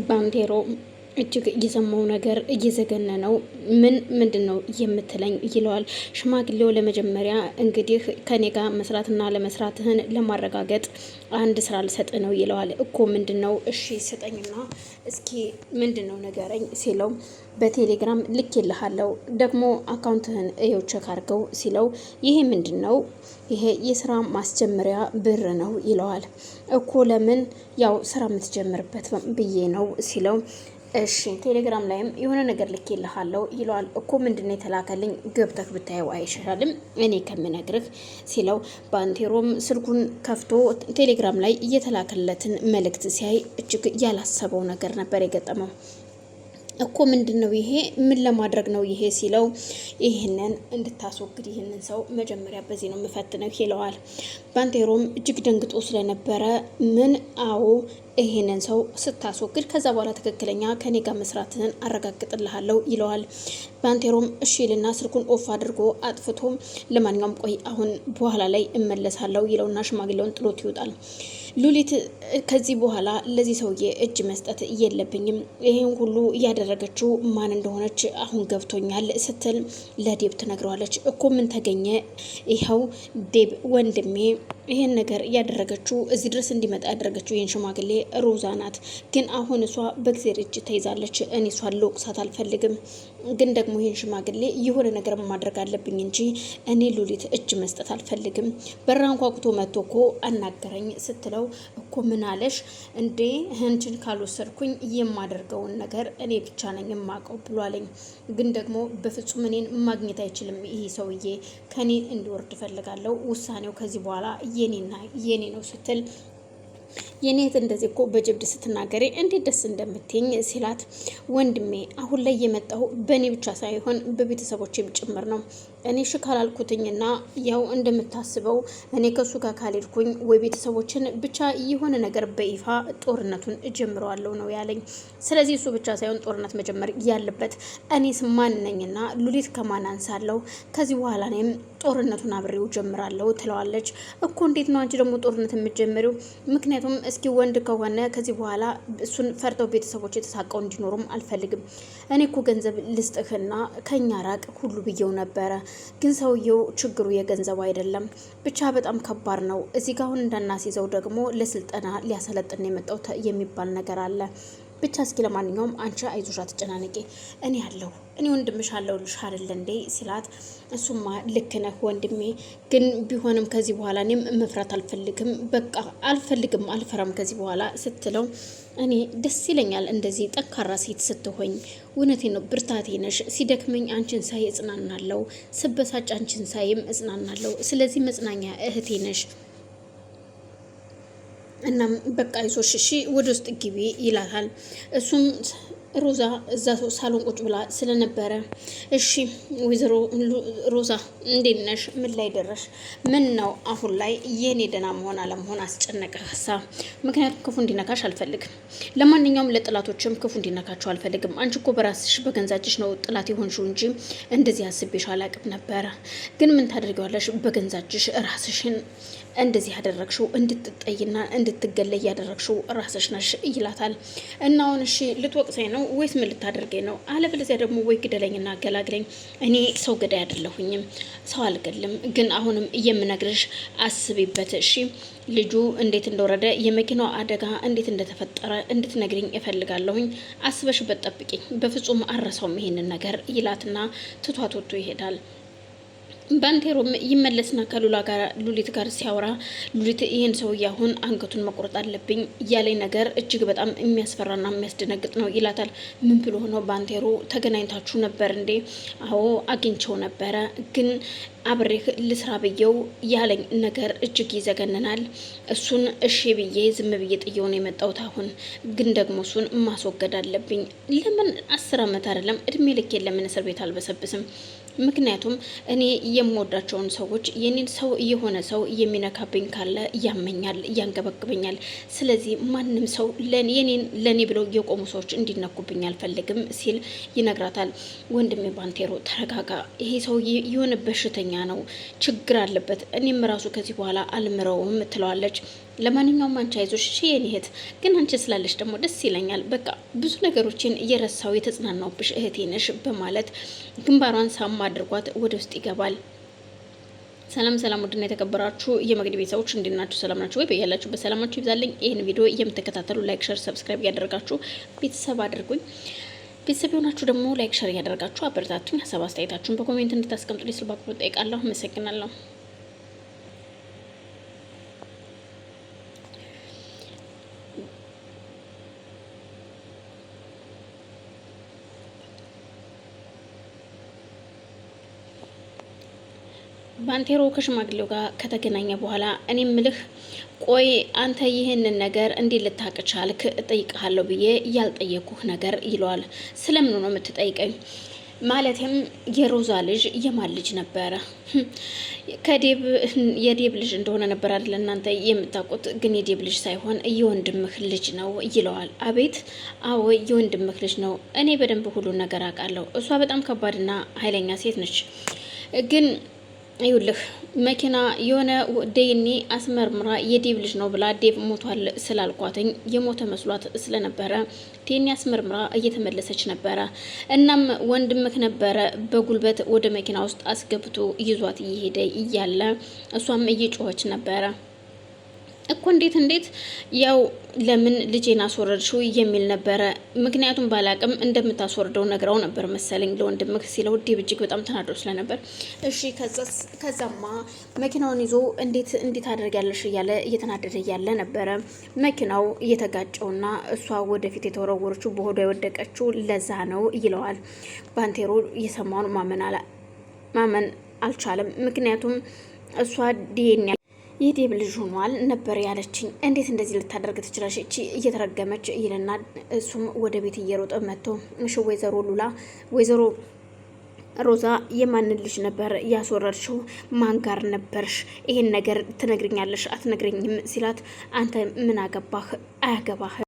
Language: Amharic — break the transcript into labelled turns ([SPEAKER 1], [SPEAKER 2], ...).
[SPEAKER 1] ባንቴሮ እጅግ እየሰማው ነገር እየዘገነነው ምንድነው የምትለኝ ይለዋል። ሽማግሌው ለመጀመሪያ እንግዲህ ከኔ ጋር መስራትና ለመስራትህን ለማረጋገጥ አንድ ስራ ልሰጥ ነው ይለዋል። እኮ ምንድነው? እሺ ስጠኝና እስኪ ምንድነው ነገረኝ ሲለው በቴሌግራም ልኬልሃለሁ ደግሞ አካውንትህን እየው ቼክ አድርገው ሲለው ይሄ ምንድነው? ይሄ የስራ ማስጀመሪያ ብር ነው ይለዋል። እኮ ለምን? ያው ስራ የምትጀምርበት ብዬ ነው ሲለው እሺ ቴሌግራም ላይም የሆነ ነገር ልኬልሃለሁ ይለዋል። እኮ ምንድነው የተላከልኝ? ገብተህ ብታየው አይሻልም እኔ ከምነግርህ ሲለው ባንቴሮም ስልኩን ከፍቶ ቴሌግራም ላይ እየተላከለትን መልእክት ሲያይ እጅግ ያላሰበው ነገር ነበር የገጠመው። እኮ ምንድነው ይሄ? ምን ለማድረግ ነው ይሄ ሲለው ይህንን እንድታስወግድ ይህንን ሰው መጀመሪያ በዚህ ነው የምፈትነው ይለዋል። ባንቴሮም እጅግ ደንግጦ ስለነበረ ምን? አዎ ይሄንን ሰው ስታስወግድ ከዛ በኋላ ትክክለኛ ከኔ ጋር መስራትን አረጋግጥልሃለሁ ይለዋል። ባንቴሮም እሺ ልና ስልኩን ኦፍ አድርጎ አጥፍቶ ለማንኛውም ቆይ አሁን በኋላ ላይ እመለሳለሁ ይለውና ሽማግሌውን ጥሎት ይወጣል። ሉሊት ከዚህ በኋላ ለዚህ ሰውዬ እጅ መስጠት የለብኝም፣ ይሄን ሁሉ እያደረገችው ማን እንደሆነች አሁን ገብቶኛል ስትል ለዴብ ትነግረዋለች። እኮ ምን ተገኘ? ይኸው ዴብ ወንድሜ ይሄን ነገር እያደረገችው እዚህ ድረስ እንዲመጣ ያደረገችው ይህን ሽማግሌ ሮዛ ናት። ግን አሁን እሷ በእግዚአብሔር እጅ ተይዛለች። እኔ እሷን ልወቅሳት አልፈልግም፣ ግን ደግሞ ይህን ሽማግሌ የሆነ ነገር ማድረግ አለብኝ እንጂ እኔ ሉሊት እጅ መስጠት አልፈልግም። በራን ኳኩቶ መጥቶ እኮ አናገረኝ ስትለው እኮ ምን አለሽ እንዴ? አንቺን ካልወሰድኩኝ የማደርገውን ነገር እኔ ብቻ ነኝ የማውቀው ብሏለኝ። ግን ደግሞ በፍጹም እኔን ማግኘት አይችልም ይሄ ሰውዬ፣ ከኔ እንዲወርድ እፈልጋለሁ። ውሳኔው ከዚህ በኋላ የኔና የኔ ነው ስትል የኔ እህት እንደዚህ እኮ በጀብድ ስትናገሬ እንዴት ደስ እንደምትኝ ሲላት፣ ወንድሜ አሁን ላይ የመጣው በእኔ ብቻ ሳይሆን በቤተሰቦቼም ጭምር ነው። እኔ እሺ ካላልኩትኝና ያው እንደምታስበው እኔ ከሱ ጋር ካልሄድኩኝ ወይ ቤተሰቦችን ብቻ የሆነ ነገር በይፋ ጦርነቱን እጀምረዋለሁ ነው ያለኝ። ስለዚህ እሱ ብቻ ሳይሆን ጦርነት መጀመር ያለበት እኔስ ማን ነኝና ሉሊት ከማን አንሳለሁ? ከዚህ በኋላ እኔም ጦርነቱን አብሬው ጀምራለሁ ትለዋለች። እኮ እንዴት ነው አንቺ ደግሞ ጦርነት የምትጀምሪው? ምክንያቱም እስኪ ወንድ ከሆነ ከዚህ በኋላ እሱን ፈርተው ቤተሰቦች የተሳቀው እንዲኖሩም አልፈልግም። እኔ እኮ ገንዘብ ልስጥህና ከኛ ራቅ ሁሉ ብየው ነበረ፣ ግን ሰውየው ችግሩ የገንዘቡ አይደለም፣ ብቻ በጣም ከባድ ነው። እዚህ ጋር አሁን እንዳናስይዘው ደግሞ ለስልጠና ሊያሰለጥን የመጣው የሚባል ነገር አለ። ብቻ እስኪ ለማንኛውም አንቺ አይዞሽ አትጨናነቂ፣ እኔ አለሁ፣ እኔ ወንድምሽ አለሁልሽ አይደል እንዴ ሲላት፣ እሱማ ልክ ነህ ወንድሜ፣ ግን ቢሆንም ከዚህ በኋላ እኔም መፍራት አልፈልግም፣ በቃ አልፈልግም፣ አልፈራም ከዚህ በኋላ ስትለው፣ እኔ ደስ ይለኛል እንደዚህ ጠንካራ ሴት ስትሆኝ፣ እውነቴ ነው ብርታቴ ነሽ። ሲደክመኝ አንቺን ሳይ እጽናናለሁ፣ ስበሳጭ አንቺን ሳይም እጽናናለሁ። ስለዚህ መጽናኛ እህቴ ነሽ። እናም በቃ ይዞሽ እሺ ወደ ውስጥ ግቢ ይላታል። እሱም ሮዛ እዛ ሳሎን ቁጭ ብላ ስለነበረ እሺ ወይዘሮ ሮዛ እንዴት ነሽ? ምን ላይ ደረሽ? ምን ነው አሁን ላይ የኔ ደህና መሆን አለመሆን አስጨነቀ ሀሳብ? ምክንያቱም ክፉ እንዲነካሽ አልፈልግም። ለማንኛውም ለጥላቶችም ክፉ እንዲነካቸው አልፈልግም። አንቺ እኮ በራስሽ በገንዛጅሽ ነው ጥላት የሆንሽው እንጂ እንደዚህ አስቤሽ አላቅም ነበረ። ግን ምን ታደርጊዋለሽ? በገንዛጅሽ ራስሽን እንደዚህ ያደረግሽው እንድትጠይና እንድትገለይ ያደረግሽው ራስሽ ነሽ ይላታል። እና አሁን እሺ ልትወቅሰኝ ነው ወይስ ምን ልታደርገኝ ነው? አለበለዚያ ደግሞ ወይ ግደለኝና አገላግለኝ። እኔ ሰው ገዳይ አይደለሁኝም፣ ሰው አልገልም። ግን አሁንም የምነግርሽ አስቢበት እሺ። ልጁ እንዴት እንደወረደ የመኪናው አደጋ እንዴት እንደተፈጠረ እንድትነግሪኝ እፈልጋለሁኝ። አስበሽበት ጠብቂኝ፣ በፍጹም አረሳውም ይሄንን ነገር ይላትና ትቷት ወጥቶ ይሄዳል። ባንቴሮም ይመለስና ከሉሊት ጋር ሲያወራ ሉሊት ይህን ሰውዬ አሁን አንገቱን መቁረጥ አለብኝ እያለኝ ነገር እጅግ በጣም የሚያስፈራና የሚያስደነግጥ ነው ይላታል። ምን ብሎ ነው? ባንቴሮ ተገናኝታችሁ ነበር እንዴ? አዎ አግኝቸው ነበረ፣ ግን አብሬህ ልስራ ብየው ያለኝ ነገር እጅግ ይዘገንናል። እሱን እሺ ብዬ ዝም ብዬ ጥየው ነው የመጣሁት። አሁን ግን ደግሞ እሱን ማስወገድ አለብኝ። ለምን 10 ዓመት አይደለም እድሜ ልኬን ለምን እስር ቤት አልበሰብስም? ምክንያቱም እኔ የምወዳቸውን ሰዎች የኔን ሰው የሆነ ሰው የሚነካብኝ ካለ ያመኛል፣ ያንገበግበኛል። ስለዚህ ማንም ሰው ለኔ ብለው የቆሙ ሰዎች እንዲነኩብኝ አልፈልግም ሲል ይነግራታል። ወንድሜ ባንቴሮ ተረጋጋ፣ ይሄ ሰው የሆነ በሽተኛ ነው፣ ችግር አለበት። እኔም ራሱ ከዚህ በኋላ አልምረውም ትለዋለች። ለማንኛውም አንቺ አይዞሽ እሺ የኔ እህት፣ ግን አንቺ ስላለሽ ደግሞ ደስ ይለኛል። በቃ ብዙ ነገሮችን እየረሳው የተጽናናውብሽ እህቴ ነሽ በማለት ግንባሯን ሳም አድርጓት ወደ ውስጥ ይገባል። ሰላም ሰላም፣ ውድና የተከበራችሁ የመግድ ቤተሰቦች እንዴት ናችሁ? ሰላም ናችሁ ወይ? በያላችሁ በሰላማችሁ ይብዛልኝ። ይህን ቪዲዮ የምትከታተሉ ላይክ፣ ሸር፣ ሰብስክራይብ እያደረጋችሁ ቤተሰብ አድርጉኝ። ቤተሰብ የሆናችሁ ደግሞ ላይክ፣ ሸር እያደረጋችሁ አበረታቱኝ። ሀሳብ አስተያየታችሁን በኮሜንት እንድታስቀምጡ ስል በአክብሮት እጠይቃለሁ። አመሰግናለሁ። ባንቴሮ ከሽማግሌው ጋር ከተገናኘ በኋላ እኔ ምልህ ቆይ አንተ ይህንን ነገር እንዴት ልታቅ ቻልክ? እጠይቅሃለሁ ብዬ ያልጠየኩህ ነገር ይለዋል። ስለምኑ ነው የምትጠይቀኝ? ማለትም የሮዛ ልጅ የማን ልጅ ነበረ? የዴብ ልጅ እንደሆነ ነበር አይደል እናንተ የምታውቁት? ግን የዴብ ልጅ ሳይሆን የወንድምህ ልጅ ነው ይለዋል። አቤት? አዎ የወንድምህ ልጅ ነው። እኔ በደንብ ሁሉን ነገር አውቃለሁ። እሷ በጣም ከባድና ኃይለኛ ሴት ነች። ግን ይኸውልህ መኪና የሆነ ዴኒ አስመርምራ የዴብ ልጅ ነው ብላ ዴብ ሞቷል ስላልኳትኝ የሞተ መስሏት ስለነበረ ዴኒ አስመርምራ እየተመለሰች ነበረ። እናም ወንድምህ ነበረ በጉልበት ወደ መኪና ውስጥ አስገብቶ ይዟት እየሄደ እያለ እሷም እየጮኸች ነበረ እኮ እንዴት ያው ለምን ልጄን አስወረድሽው የሚል ነበረ። ምክንያቱም ባላቅም እንደምታስወርደው ነግራው ነበር መሰለኝ ለወንድምህ ሲለው ዴብ እጅግ በጣም ተናዶ ስለነበር እሺ ከዛማ መኪናውን ይዞ እንዴት አደርጋለሽ እያለ እየተናደደ እያለ ነበረ መኪናው እየተጋጨውና እሷ ወደፊት የተወረወረችው በሆዷ የወደቀችው ለዛ ነው ይለዋል። ባንቴሮ የሰማውን ማመን አልቻለም። ምክንያቱም እሷ ዲኤንኤ የዴብ ልጅ ሆኗል ነበር ያለችኝ። እንዴት እንደዚህ ልታደርግ ትችላለች እቺ እየተረገመች ይልና እሱም ወደ ቤት እየሮጠ መጥቶ እሺ ወይዘሮ ሮዛ የማንን ልጅ ነበር ያስወረድሽው? ማን ጋር ነበርሽ? ይሄን ነገር ትነግሪኛለሽ አትነግሪኝም ሲላት አንተ ምን አገባህ? አያገባህ